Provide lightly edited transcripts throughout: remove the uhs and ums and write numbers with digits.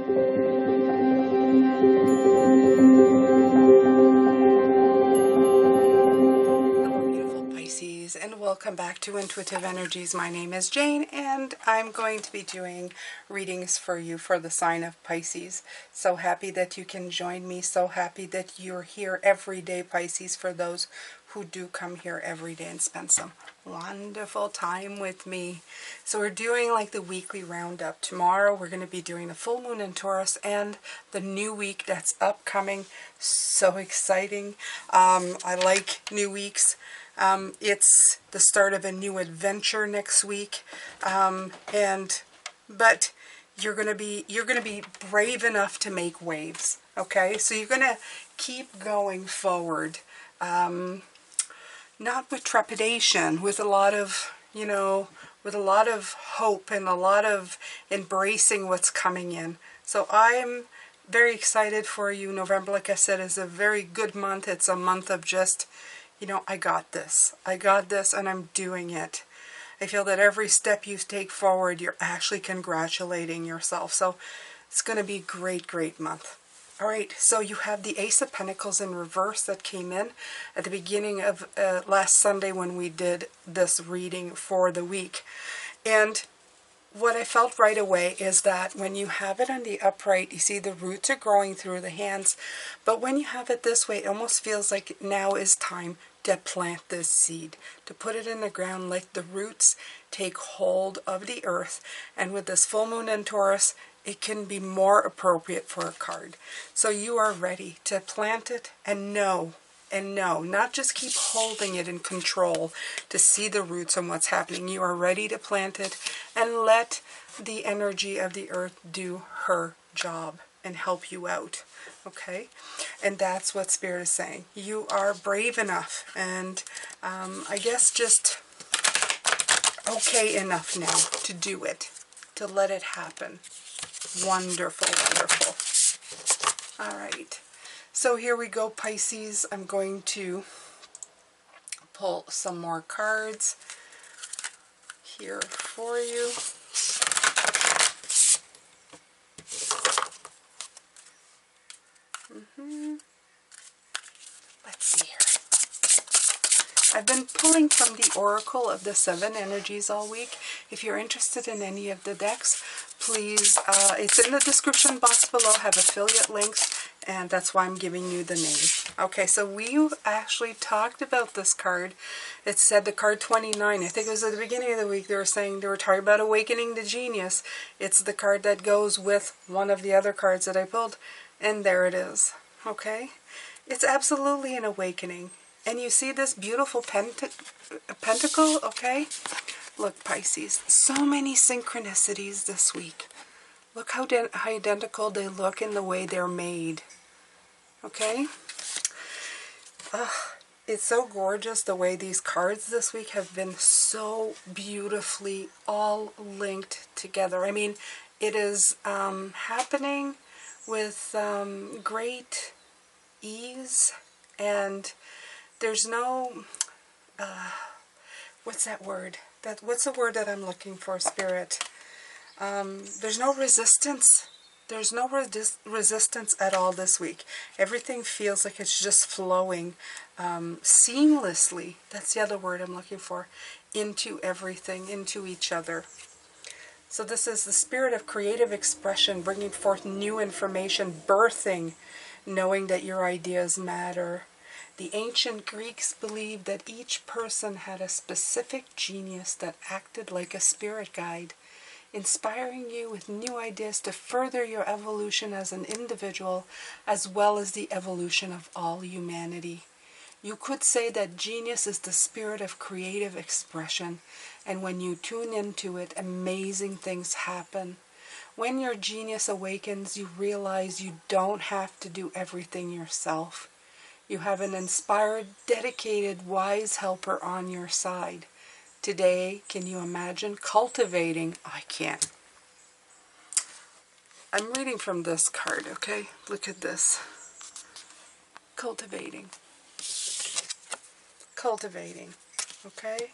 And welcome back to Intuitive Energies. My name is Jane, and I'm going to be doing readings for you for the sign of Pisces. So happy that you can join me. So happy that you're here every day, Pisces, for those who do come here every day and spend some wonderful time with me. So we're doing like the weekly roundup. Tomorrow we're going to be doing the full moon in Taurus and the new week that's upcoming. So exciting. I like new weeks. It's the start of a new adventure next week, but you're gonna be brave enough to make waves. Okay, so you're gonna keep going forward, not with trepidation, with a lot of with a lot of hope and a lot of embracing what's coming in. So I'm very excited for you. November, like I said, is a very good month. It's a month of just, I got this, and I'm doing it. I feel that every step you take forward, you're actually congratulating yourself. So it's going to be a great, great month. All right, so you have the Ace of Pentacles in reverse that came in at the beginning of last Sunday when we did this reading for the week. And what I felt right away is that when you have it on the upright, you see the roots are growing through the hands. But when you have it this way, it almost feels like now is time to plant this seed, to put it in the ground, let the roots take hold of the earth. And with this full moon in Taurus, it can be more appropriate for a card. So you are ready to plant it and know, not just keep holding it in control to see the roots and what's happening. You are ready to plant it and let the energy of the earth do her job and help you out. Okay? And that's what Spirit is saying. You are brave enough and I guess just okay enough now to do it, to let it happen. Wonderful, wonderful. All right. So here we go, Pisces. I'm going to pull some more cards here for you. Let's see here. I've been pulling from the Oracle of the Seven Energies all week. If you're interested in any of the decks, please, it's in the description box below. I have affiliate links, and that's why I'm giving you the name. Okay, so we actually talked about this card. It said the card 29. I think it was at the beginning of the week. They were talking about awakening the genius. It's the card that goes with one of the other cards that I pulled, and there it is. Okay, it's absolutely an awakening. And you see this beautiful pentacle, okay? Look, Pisces, so many synchronicities this week. Look how identical they look in the way they're made. Okay? It's so gorgeous the way these cards this week have been so beautifully all linked together. I mean, it is happening with great ease, and there's no, what's that word? What's the word that I'm looking for, Spirit? There's no resistance. There's no resistance at all this week. Everything feels like it's just flowing seamlessly. That's the other word I'm looking for. Into everything, into each other. So this is the spirit of creative expression, bringing forth new information, birthing, knowing that your ideas matter. The ancient Greeks believed that each person had a specific genius that acted like a spirit guide, inspiring you with new ideas to further your evolution as an individual, as well as the evolution of all humanity. You could say that genius is the spirit of creative expression, and when you tune into it, amazing things happen. When your genius awakens, you realize you don't have to do everything yourself. You have an inspired, dedicated, wise helper on your side. Today, can you imagine cultivating? I can't. I'm reading from this card, okay? Look at this. Cultivating. Cultivating, okay?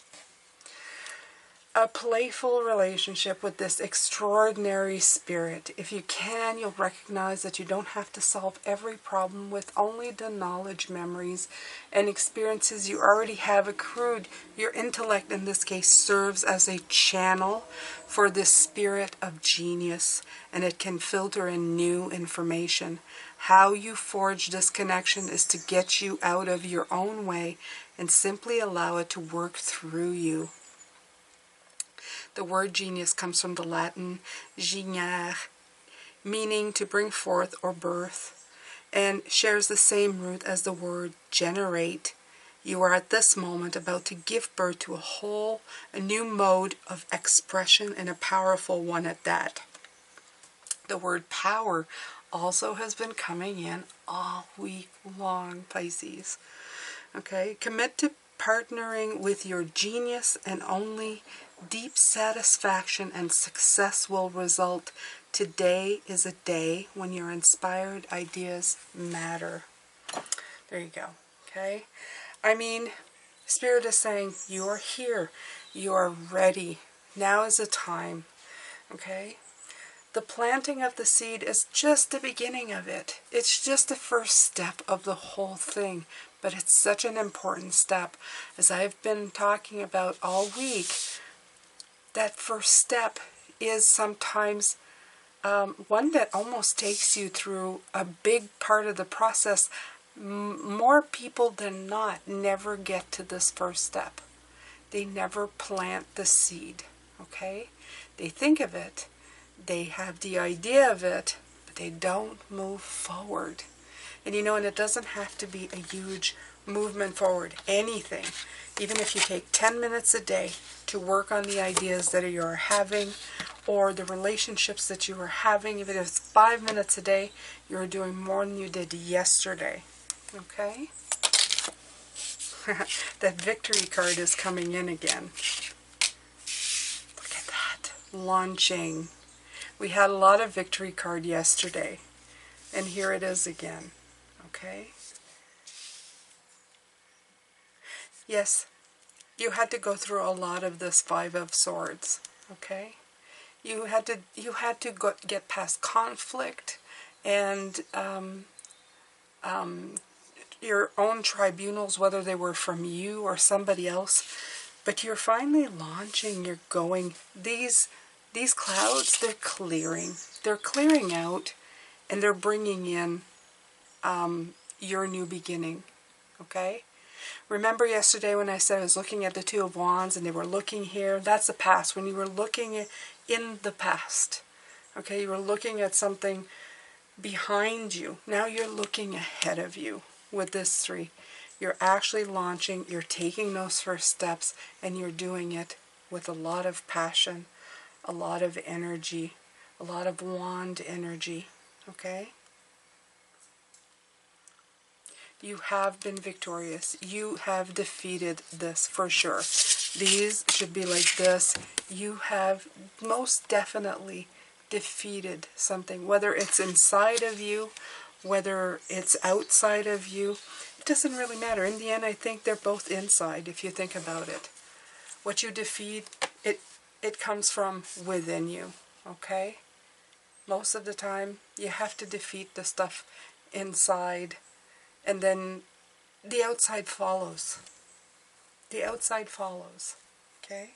a playful relationship with this extraordinary spirit. If you can, you'll recognize that you don't have to solve every problem with only the knowledge, memories, and experiences you already have accrued. Your intellect, in this case, serves as a channel for this spirit of genius, and it can filter in new information. How you forge this connection is to get you out of your own way and simply allow it to work through you. The word genius comes from the Latin geniare, meaning to bring forth or birth, and shares the same root as the word generate. You are at this moment about to give birth to a new mode of expression, and a powerful one at that. The word power also has been coming in all week long, Pisces. Okay, commit to partnering with your genius, and only deep satisfaction and success will result. Today is a day when your inspired ideas matter. There you go. Okay? I mean, Spirit is saying you are here. You are ready. Now is the time. Okay? The planting of the seed is just the beginning of it. It's just the first step of the whole thing. But it's such an important step. As I've been talking about all week, that first step is sometimes one that almost takes you through a big part of the process. More people than not never get to this first step. They never plant the seed, okay? They think of it, they have the idea of it, but they don't move forward. And and it doesn't have to be a huge movement forward. Anything. Even if you take 10 minutes a day to work on the ideas that you are having, or the relationships that you are having, even if it's 5 minutes a day, you're doing more than you did yesterday. Okay? That victory card is coming in again. Look at that. Launching. We had a lot of victory card yesterday. And here it is again. Okay? Yes, you had to go through a lot of this Five of Swords. Okay? You had to get past conflict and your own tribunals, whether they were from you or somebody else. But you're finally launching. You're going. These clouds, they're clearing. They're clearing out, and they're bringing in your new beginning. Okay? Remember yesterday when I said I was looking at the Two of Wands and they were looking here? That's the past. When you were looking in the past. Okay? You were looking at something behind you. Now you're looking ahead of you with this 3. You're actually launching. You're taking those first steps, and you're doing it with a lot of passion, a lot of energy, a lot of wand energy. Okay? You have been victorious. You have defeated this for sure. These should be like this. You have most definitely defeated something, whether it's inside of you, whether it's outside of you. It doesn't really matter. In the end, I think they're both inside, if you think about it. What you defeat, it comes from within you, okay? Most of the time, you have to defeat the stuff inside, and then the outside follows. The outside follows, okay?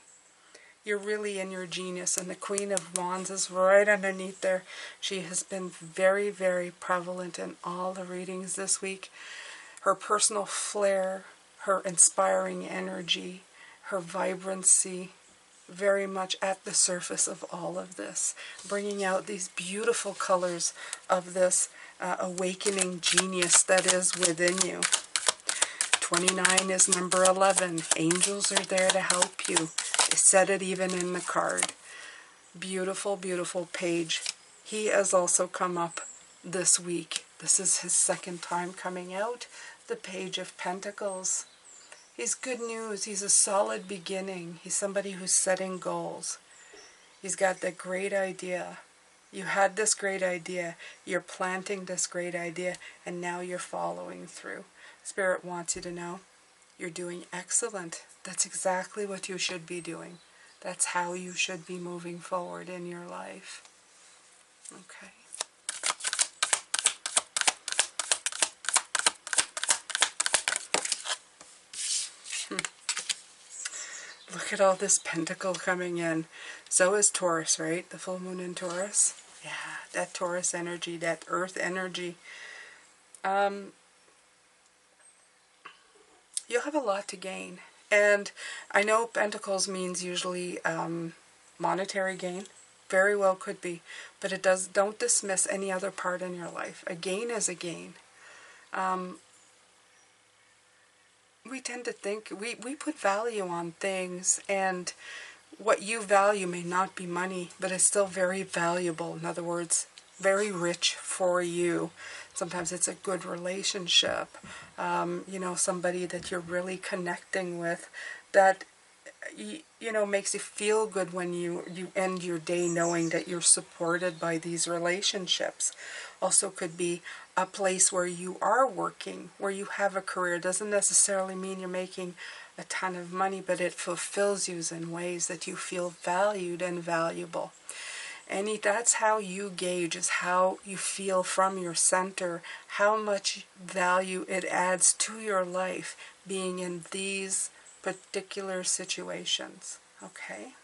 You're really in your genius, and the Queen of Wands is right underneath there. She has been very, very prevalent in all the readings this week. Her personal flair, her inspiring energy, her vibrancy, very much at the surface of all of this, bringing out these beautiful colors of this awakening genius that is within you. 29 is number 11. Angels are there to help you. They said it even in the card. Beautiful, beautiful page. He has also come up this week. This is his second time coming out. The Page of Pentacles. He's good news. He's a solid beginning. He's somebody who's setting goals. He's got that great idea. You had this great idea. You're planting this great idea, and now you're following through. Spirit wants you to know you're doing excellent. That's exactly what you should be doing. That's how you should be moving forward in your life. Okay. Look at all this pentacle coming in. So is Taurus, right? The full moon in Taurus. Yeah, that Taurus energy, that earth energy. You'll have a lot to gain. And I know pentacles means usually monetary gain. Very well could be. But it does. Don't dismiss any other part in your life. A gain is a gain. We tend to think, we put value on things, and what you value may not be money, but it's still very valuable. In other words, very rich for you. Sometimes it's a good relationship, you know, somebody that you're really connecting with, that you know, makes you feel good when you end your day knowing that you're supported by these relationships. Also could be a place where you are working, where you have a career. It doesn't necessarily mean you're making a ton of money, but it fulfills you in ways that you feel valued and valuable. And that's how you gauge, is how you feel from your center, how much value it adds to your life being in these particular situations. Okay?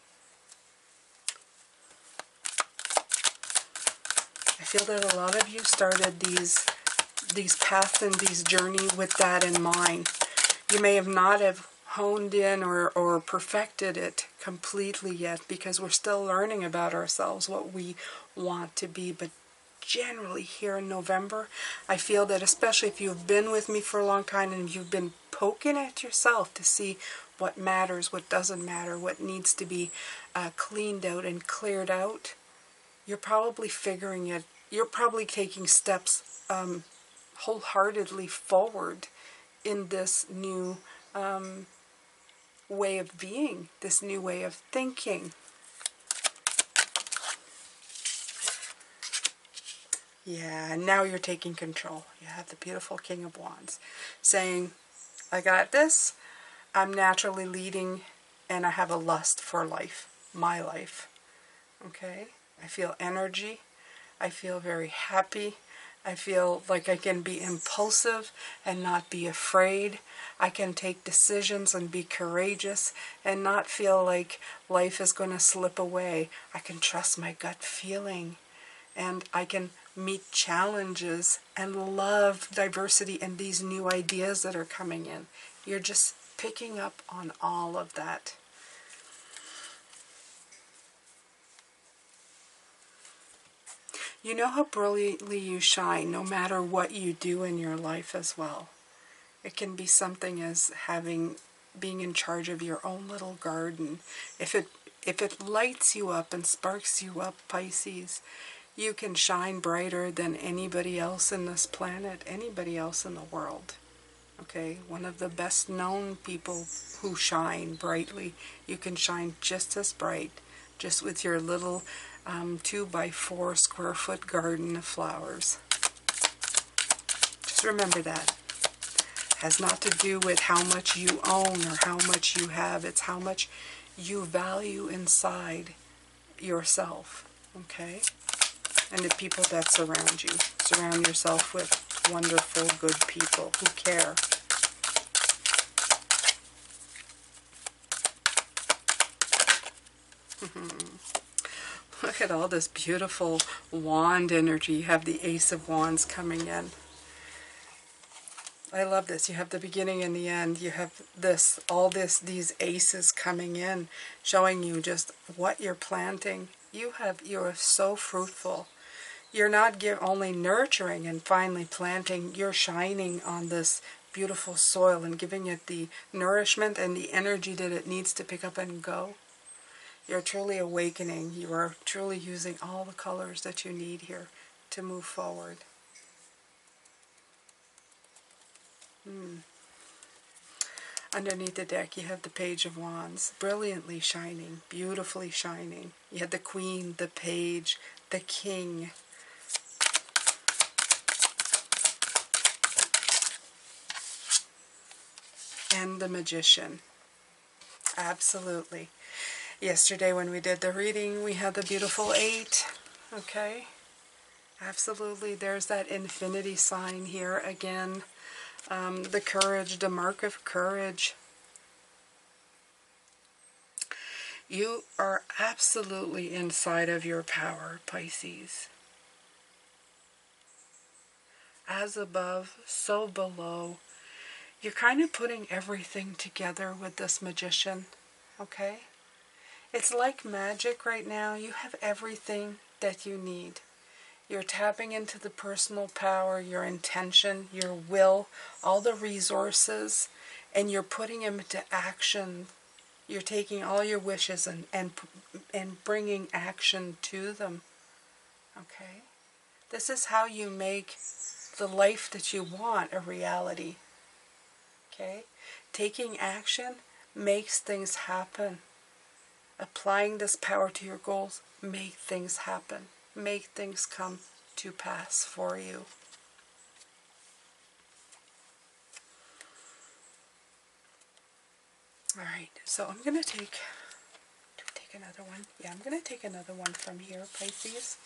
I feel that a lot of you started these paths and these journey with that in mind. You may have not have honed in or perfected it completely yet, because we're still learning about ourselves, what we want to be. But generally here in November, I feel that, especially if you've been with me for a long time and you've been poking at yourself to see what matters, what doesn't matter, what needs to be cleaned out and cleared out, you're probably figuring it. You're probably taking steps wholeheartedly forward in this new way of being, this new way of thinking. Yeah, and now you're taking control. You have the beautiful King of Wands saying, I got this, I'm naturally leading, and I have a lust for life, my life. Okay? I feel energy. I feel very happy. I feel like I can be impulsive and not be afraid. I can take decisions and be courageous and not feel like life is going to slip away. I can trust my gut feeling, and I can meet challenges and love diversity and these new ideas that are coming in. You're just picking up on all of that. You know how brilliantly you shine no matter what you do in your life as well. It can be something as being in charge of your own little garden. If it lights you up and sparks you up, Pisces, you can shine brighter than anybody else in this planet, anybody else in the world. Okay, one of the best known people who shine brightly. You can shine just as bright, just with your little 2x4 square foot garden of flowers. Just remember that. It has not to do with how much you own or how much you have. It's how much you value inside yourself. Okay? And the people that surround you. Surround yourself with wonderful, good people who care. Look at all this beautiful wand energy. You have the Ace of Wands coming in. I love this. You have the beginning and the end. You have these aces coming in, showing you just what you're planting. You are so fruitful. You're not only nurturing and finally planting, you're shining on this beautiful soil and giving it the nourishment and the energy that it needs to pick up and go. You're truly awakening. You are truly using all the colors that you need here to move forward. Underneath the deck, you have the Page of Wands, brilliantly shining, beautifully shining. You have the Queen, the Page, the King. And the Magician. Absolutely. Yesterday when we did the reading, we had the beautiful 8. Okay? Absolutely. There's that infinity sign here again. The courage, the mark of courage. You are absolutely inside of your power, Pisces. As above, so below. You're kind of putting everything together with this magician, okay? It's like magic right now. You have everything that you need. You're tapping into the personal power, your intention, your will, all the resources, and you're putting them into action. You're taking all your wishes and bringing action to them, okay? This is how you make the life that you want a reality. Okay? Taking action makes things happen. Applying this power to your goals make things happen. Make things come to pass for you. Alright, so I'm going to take another one. Yeah, I'm going to take another one from here, Pisces.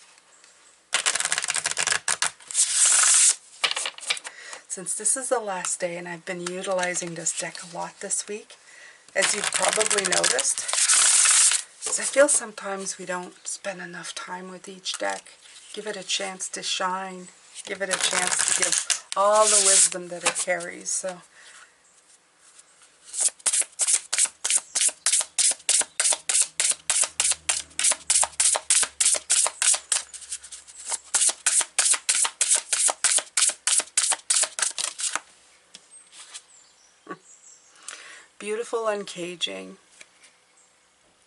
Since this is the last day, and I've been utilizing this deck a lot this week, as you've probably noticed, I feel sometimes we don't spend enough time with each deck. Give it a chance to shine. Give it a chance to give all the wisdom that it carries. So, beautiful uncaging.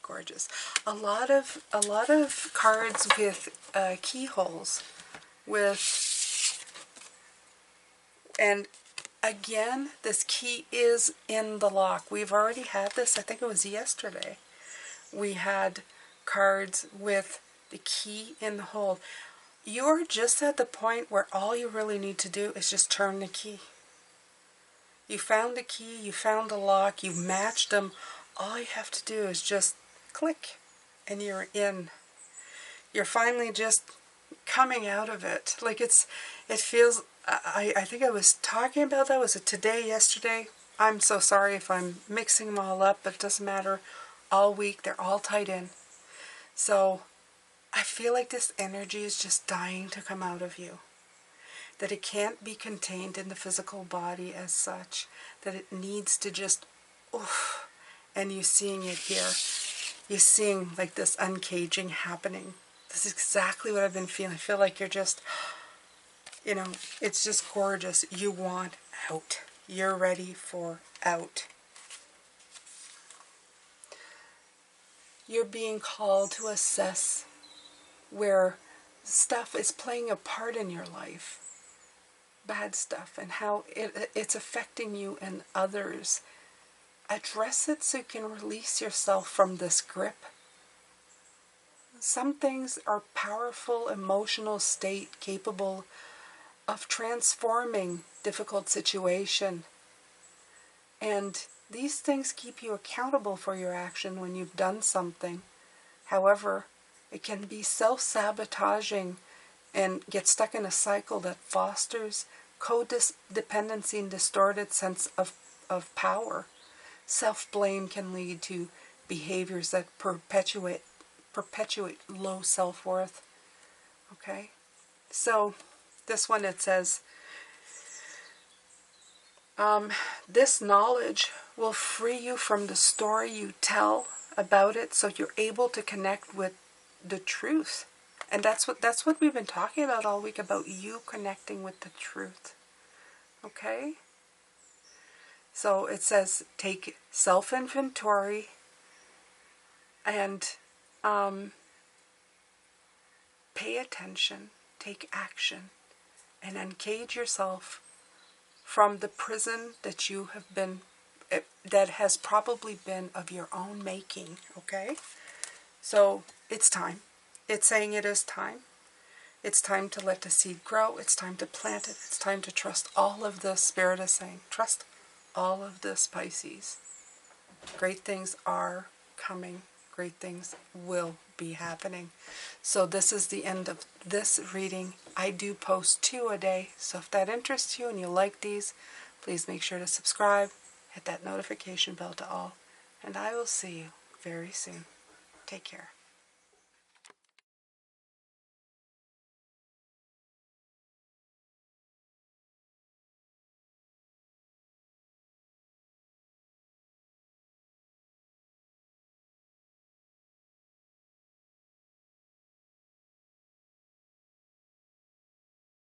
Gorgeous. A lot of cards with keyholes, and again, this key is in the lock. We've already had this. I think it was yesterday. We had cards with the key in the hole. You're just at the point where all you really need to do is just turn the key. You found the key, you found the lock, you matched them. All you have to do is just click, and you're in. You're finally just coming out of it. Like it feels, I think I was talking about that, was it today, yesterday? I'm so sorry if I'm mixing them all up, but it doesn't matter. All week, they're all tied in. So, I feel like this energy is just dying to come out of you. That it can't be contained in the physical body as such. That it needs to just, oof. And you're seeing it here. You're seeing like this uncaging happening. This is exactly what I've been feeling. I feel like you're just, you know, it's just gorgeous. You want out. You're ready for out. You're being called to assess where stuff is playing a part in your life. Bad stuff, and how it's affecting you and others. Address it so you can release yourself from this grip. Some things are powerful emotional state capable of transforming difficult situation. And these things keep you accountable for your action when you've done something. However, it can be self-sabotaging and get stuck in a cycle that fosters codependency and distorted sense of power. Self-blame can lead to behaviors that perpetuate low self-worth. Okay? So, this one, it says, this knowledge will free you from the story you tell about it, so you're able to connect with the truth. And that's what we've been talking about all week, about you connecting with the truth. Okay? So it says, take self-inventory and pay attention, take action, and uncage yourself from the prison that you have been, that has probably been of your own making. Okay? So it's time. It's saying it is time. It's time to let the seed grow. It's time to plant it. It's time to trust all of this. Spirit is saying, trust all of this, Pisces. Great things are coming great things will be happening. So this is the end of this reading. I do post 2 a day, so if that interests you and you like these, please make sure to subscribe, hit that notification bell to all, and I will see you very soon. Take care.